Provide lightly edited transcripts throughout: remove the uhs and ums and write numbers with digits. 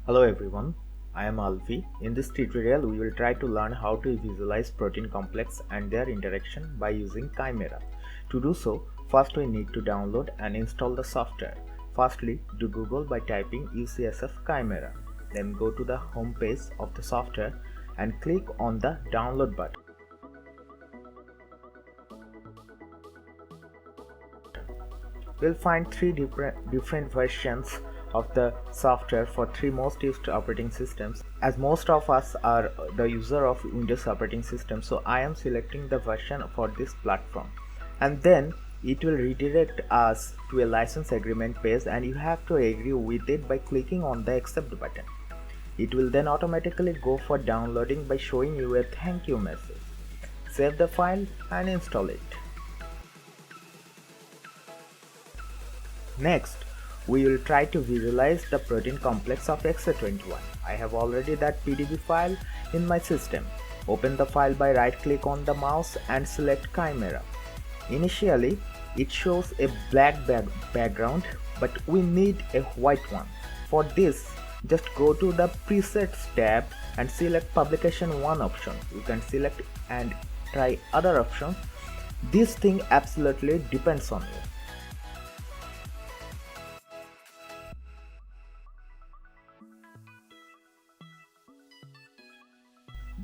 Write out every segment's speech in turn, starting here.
Hello everyone, I am Alfi. In this tutorial, we will try to learn how to visualize protein complex and their interaction by using Chimera. To do so, first we need to download and install the software. Firstly, do Google by typing UCSF Chimera. Then go to the home page of the software and click on the download button. We'll find three different versions of the software for three most used operating systems. As most of us are the user of Windows operating system, so I am selecting the version for this platform, and then it will redirect us to a license agreement page, and you have to agree with it by clicking on the accept button. It will then automatically go for downloading by showing you a thank you message. Save the file and install it. Next, we will try to visualize the protein complex of XA21. I have already that PDB file in my system. Open the file by right-click on the mouse and select Chimera. Initially, it shows a black background, but we need a white one. For this, just go to the Presets tab and select Publication 1 option. You can select and try other options. This thing absolutely depends on you.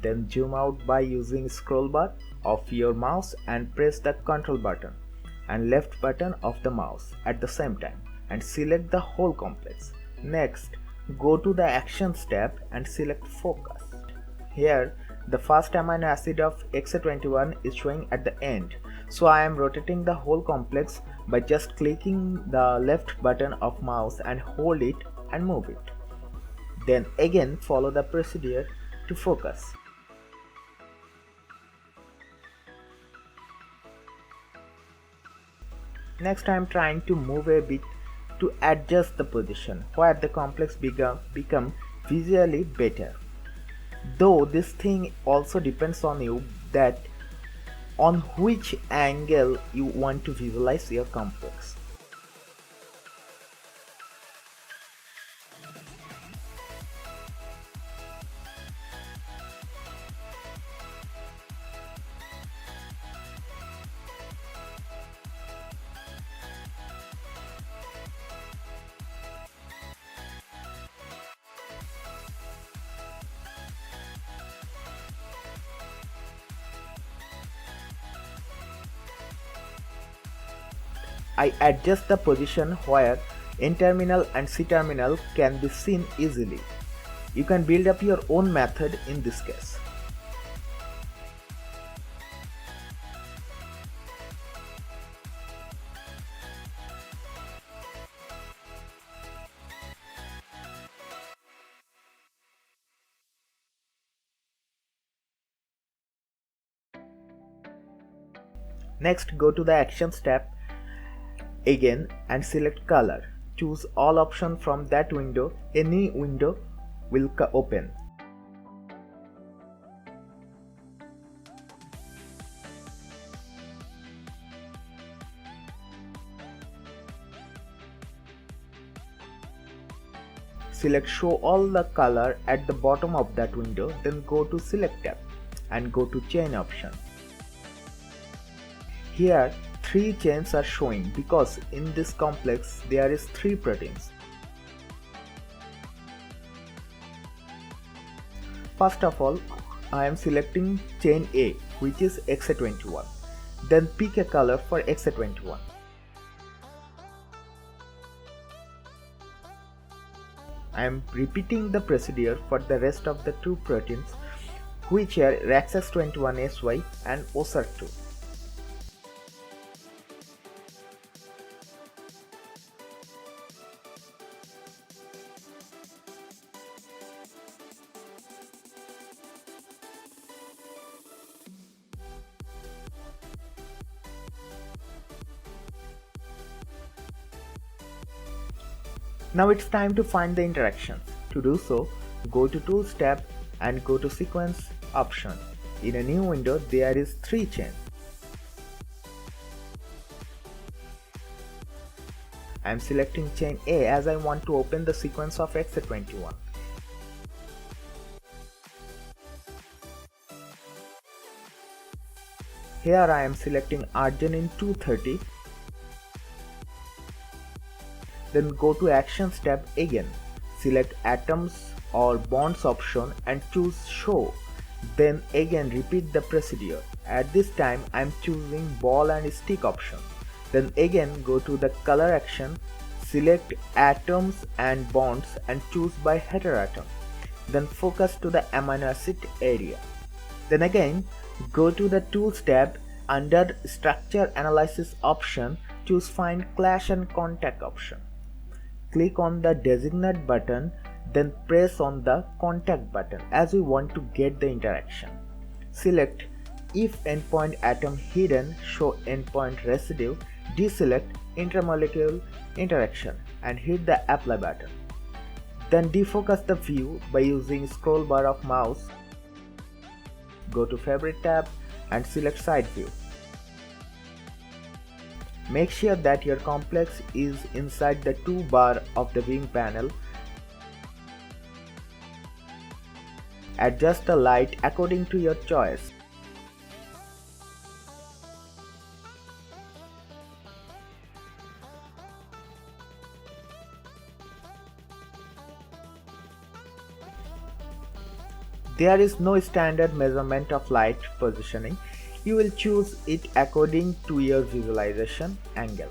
Then zoom out by using scroll bar of your mouse and press the control button and left button of the mouse at the same time and select the whole complex. Next, go to the Actions tab and select Focus. Here, the first amino acid of XA21 is showing at the end, so I am rotating the whole complex by just clicking the left button of mouse and hold it and move it. Then again follow the procedure to focus. Next, I am trying to move a bit to adjust the position where the complex become visually better. Though this thing also depends on you, that on which angle you want to visualize your complex. I adjust the position where N-terminal and C-terminal can be seen easily. You can build up your own method in this case. Next, go to the Actions tab again and select Color. Choose all options from that window. Any window will open. Select Show all the color at the bottom of that window, then go to Select tab and go to Chain option. Here, 3 chains are showing because in this complex there is 3 proteins. First of all, I am selecting chain A, which is XA21. Then pick a color for XA21. I am repeating the procedure for the rest of the 2 proteins, which are RAXS21SY and OSER2. Now it's time to find the interactions. To do so, go to Tools tab and go to Sequence option. In a new window, there is 3 chains. I am selecting chain A as I want to open the sequence of XA21. Here I am selecting arginine 230. Then go to Actions tab again. Select Atoms or Bonds option and choose Show. Then again repeat the procedure. At this time I am choosing Ball and Stick option. Then again go to the Color action, select Atoms and Bonds and choose by heteroatom. Then focus to the amino acid area. Then again go to the Tools tab. Under Structure Analysis option, choose Find Clash and Contact option. Click on the Designate button, then press on the Contact button as we want to get the interaction. Select If Endpoint Atom Hidden, Show Endpoint Residue, deselect Intermolecular Interaction and hit the Apply button. Then defocus the view by using scroll bar of mouse. Go to Favorite tab and select Side View. Make sure that your complex is inside the toolbar of the viewing panel. Adjust the light according to your choice. There is no standard measurement of light positioning. You will choose it according to your visualization angle.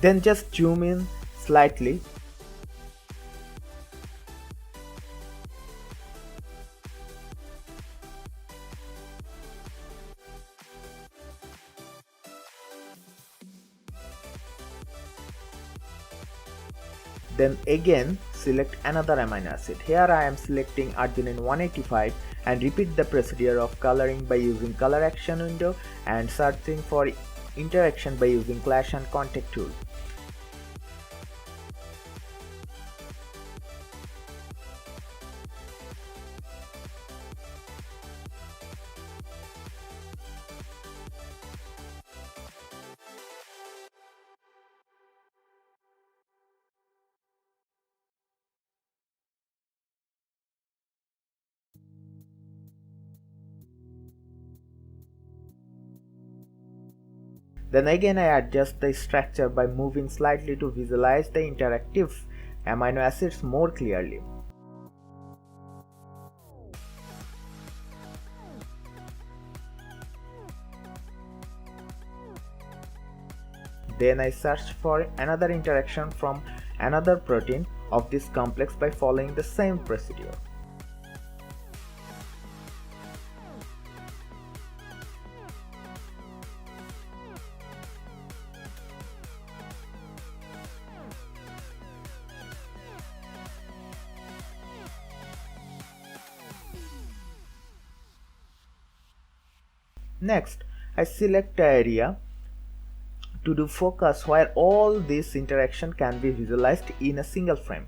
Then just zoom in slightly. Then again select another amino acid. Here I am selecting arginine 185 and repeat the procedure of coloring by using color action window and searching for interaction by using Clash and Contact tool. Then again I adjust the structure by moving slightly to visualize the interactive amino acids more clearly. Then I search for another interaction from another protein of this complex by following the same procedure. Next, I select an area to do focus where all this interaction can be visualized in a single frame.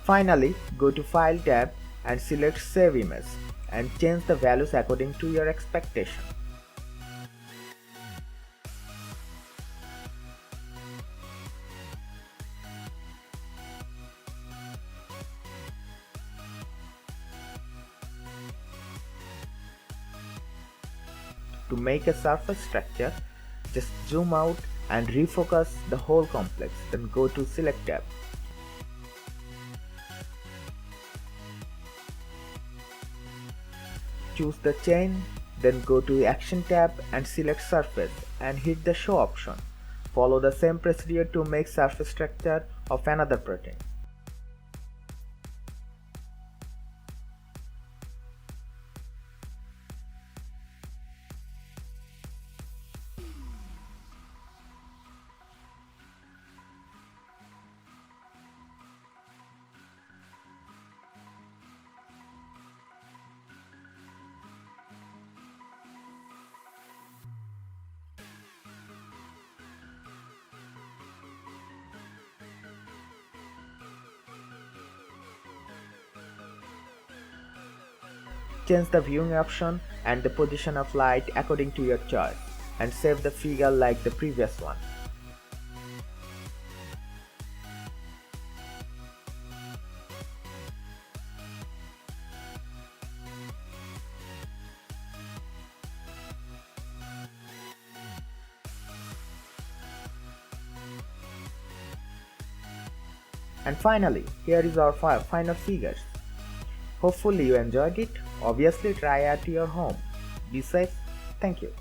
Finally, go to File tab and select Save Image and change the values according to your expectation. To make a surface structure, Just zoom out and refocus the whole complex, then go to Select tab. Choose the chain, then go to Action tab and select Surface and hit the Show option. Follow the same procedure to make surface structure of another protein. Change the viewing option and the position of light according to your choice, and save the figure like the previous one. And finally, here is our final figures. Hopefully you enjoyed it. Obviously try at your home. Be safe. Thank you.